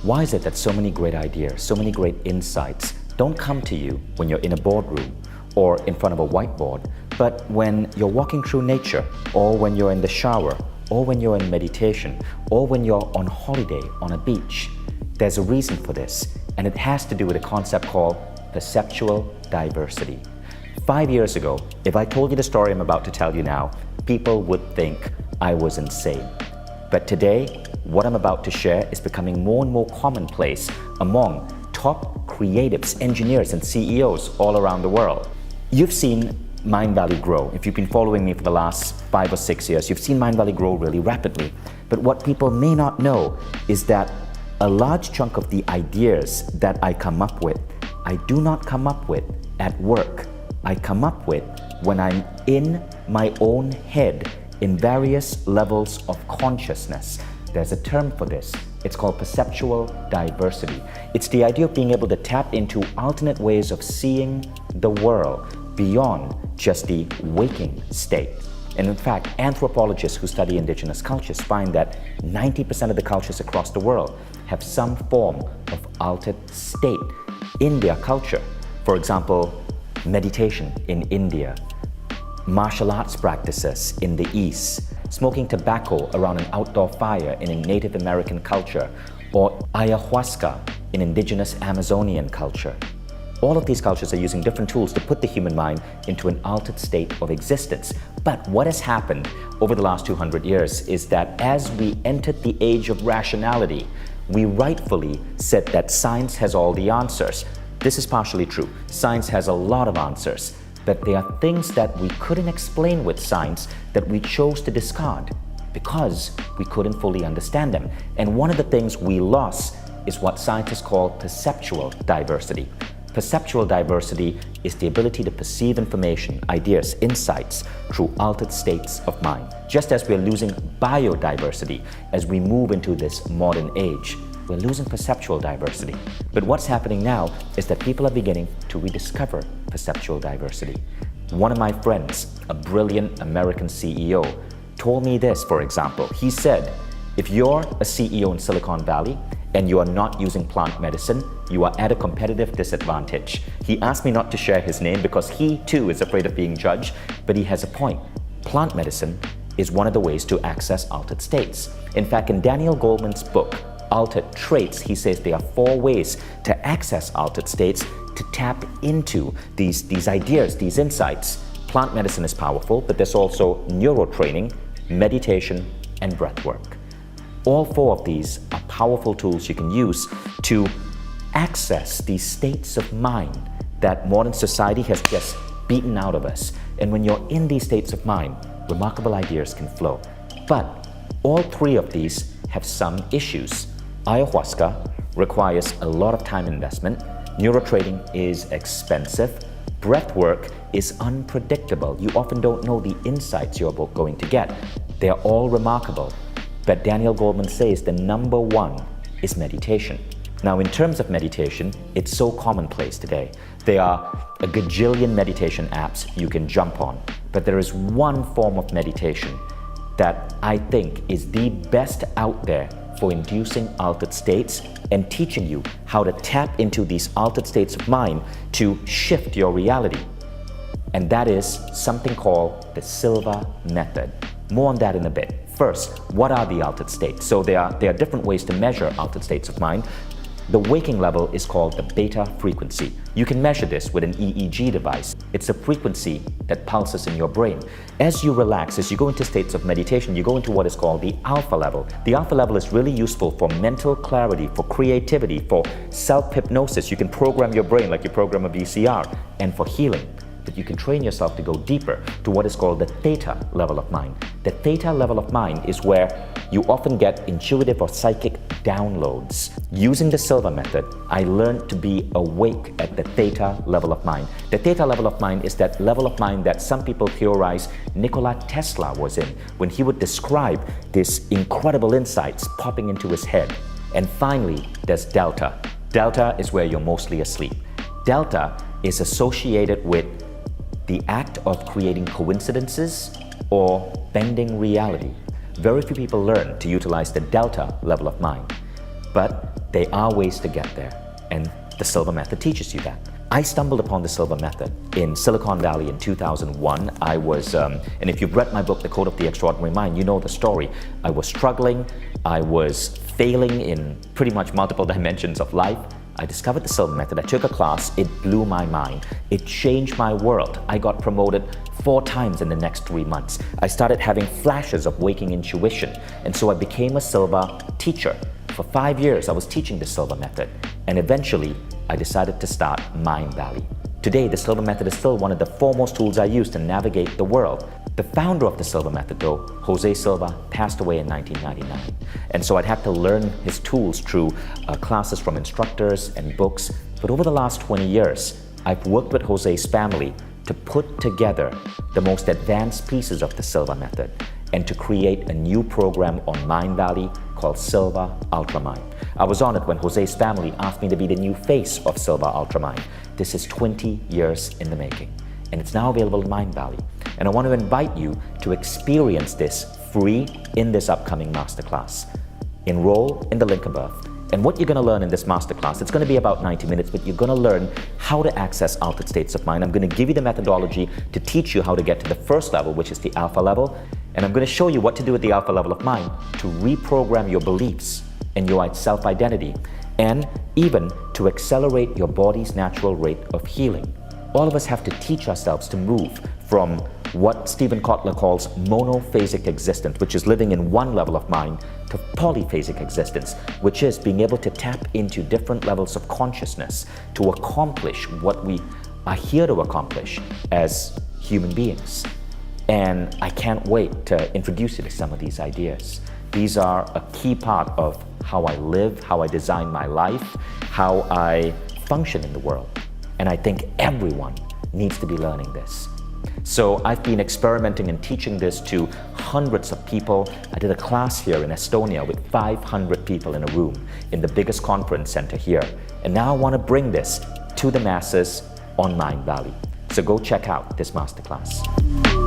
Why is it that so many great ideas, so many great insights don't come to you when you're in a boardroom or in front of a whiteboard, but when you're walking through nature, or when you're in the shower, or when you're in meditation, or when you're on holiday on a beach? There's a reason for this, and it has to do with a concept called perceptual diversity. 5 years ago, if I told you the story I'm about to tell you now, people would think I was insane. But today, what I'm about to share is becoming more and more commonplace among top creatives, engineers, and CEOs all around the world. You've seen Mindvalley grow. If you've been following me for the last 5 or 6 years, you've seen Mindvalley grow really rapidly. But what people may not know is that a large chunk of the ideas that I come up with, I do not come up with at work. I come up with when I'm in my own head in various levels of consciousness. There's a term for this. It's called perceptual diversity. It's the idea of being able to tap into alternate ways of seeing the world beyond just the waking state. And in fact, anthropologists who study indigenous cultures find that 90% of the cultures across the world have some form of altered state in their culture. For example, meditation in India, martial arts practices in the East, smoking tobacco around an outdoor fire in a Native American culture, or ayahuasca in indigenous Amazonian culture. All of these cultures are using different tools to put the human mind into an altered state of existence. But what has happened over the last 200 years is that as we entered the age of rationality, we rightfully said that science has all the answers. This is partially true. Science has a lot of answers, but there are things that we couldn't explain with science that we chose to discard because we couldn't fully understand them. And one of the things we lost is what scientists call perceptual diversity. Perceptual diversity is the ability to perceive information, ideas, insights through altered states of mind. Just as we're losing biodiversity as we move into this modern age, we're losing perceptual diversity. But what's happening now is that people are beginning to rediscover perceptual diversity. One of my friends, a brilliant American CEO, told me this, for example. He said, if you're a CEO in Silicon Valley and you are not using plant medicine, you are at a competitive disadvantage. He asked me not to share his name because he too is afraid of being judged, but he has a point. Plant medicine is one of the ways to access altered states. In fact, in Daniel Goleman's book, Altered Traits, he says there are 4 ways to access altered states, to tap into these ideas, these insights. Plant medicine is powerful, but there's also neurotraining, meditation, and breath work. All 4 of these are powerful tools you can use to access these states of mind that modern society has just beaten out of us. And when you're in these states of mind, remarkable ideas can flow. But all 3 of these have some issues. Ayahuasca requires a lot of time investment. Neurotraining is expensive. Breath work is unpredictable. You often don't know the insights you're going to get. They're all remarkable. But Daniel Goleman says the number 1 is meditation. Now, in terms of meditation, it's so commonplace today. There are a gajillion meditation apps you can jump on, but there is one form of meditation that I think is the best out there for inducing altered states and teaching you how to tap into these altered states of mind to shift your reality. And that is something called the Silva method. More on that in a bit. First, what are the altered states? So there are different ways to measure altered states of mind. The waking level is called the beta frequency. You can measure this with an EEG device. It's a frequency that pulses in your brain. As you relax, as you go into states of meditation, you go into what is called the alpha level. The alpha level is really useful for mental clarity, for creativity, for self-hypnosis. You can program your brain like you program a VCR, and for healing. But you can train yourself to go deeper to what is called the theta level of mind. The theta level of mind is where you often get intuitive or psychic downloads. Using the Silva method, I learned to be awake at the theta level of mind. The theta level of mind is that level of mind that some people theorize Nikola Tesla was in when he would describe these incredible insights popping into his head. And finally, there's delta. Delta is where you're mostly asleep. Delta is associated with the act of creating coincidences or bending reality. Very few people learn to utilize the delta level of mind. but there are ways to get there, and the Silva Method teaches you that. I stumbled upon the Silva Method in Silicon Valley in 2001. I was, and if you've read my book, The Code of the Extraordinary Mind, you know the story. I was struggling, I was failing in pretty much multiple dimensions of life. I discovered the Silva Method. I took a class, it blew my mind. It changed my world. I got promoted 4 times in the next 3 months. I started having flashes of waking intuition, and so I became a Silva teacher. For 5 years, I was teaching the Silva Method, and eventually, I decided to start Mindvalley. Today, the Silva Method is still one of the foremost tools I use to navigate the world. The founder of the Silva Method, though, Jose Silva, passed away in 1999. And so I'd had to learn his tools through classes from instructors and books. But over the last 20 years, I've worked with Jose's family to put together the most advanced pieces of the Silva Method and to create a new program on Mindvalley called Silva Ultramind. I was honored when Jose's family asked me to be the new face of Silva Ultramind. This is 20 years in the making, and it's now available in Mindvalley. And I want to invite you to experience this free in this upcoming masterclass. Enroll in the link above. And what you're going to learn in this masterclass, it's going to be about 90 minutes, but you're going to learn how to access altered states of mind. I'm going to give you the methodology to teach you how to get to the first level, which is the alpha level. And I'm going to show you what to do at the alpha level of mind to reprogram your beliefs and your self-identity, and even to accelerate your body's natural rate of healing. All of us have to teach ourselves to move from what Stephen Kotler calls monophasic existence, which is living in one level of mind, to polyphasic existence, which is being able to tap into different levels of consciousness to accomplish what we are here to accomplish as human beings. And I can't wait to introduce you to some of these ideas. These are a key part of how I live, how I design my life, how I function in the world. And I think everyone needs to be learning this. So I've been experimenting and teaching this to hundreds of people. I did a class here in Estonia with 500 people in a room in the biggest conference center here. And now I want to bring this to the masses on Mindvalley. So go check out this masterclass.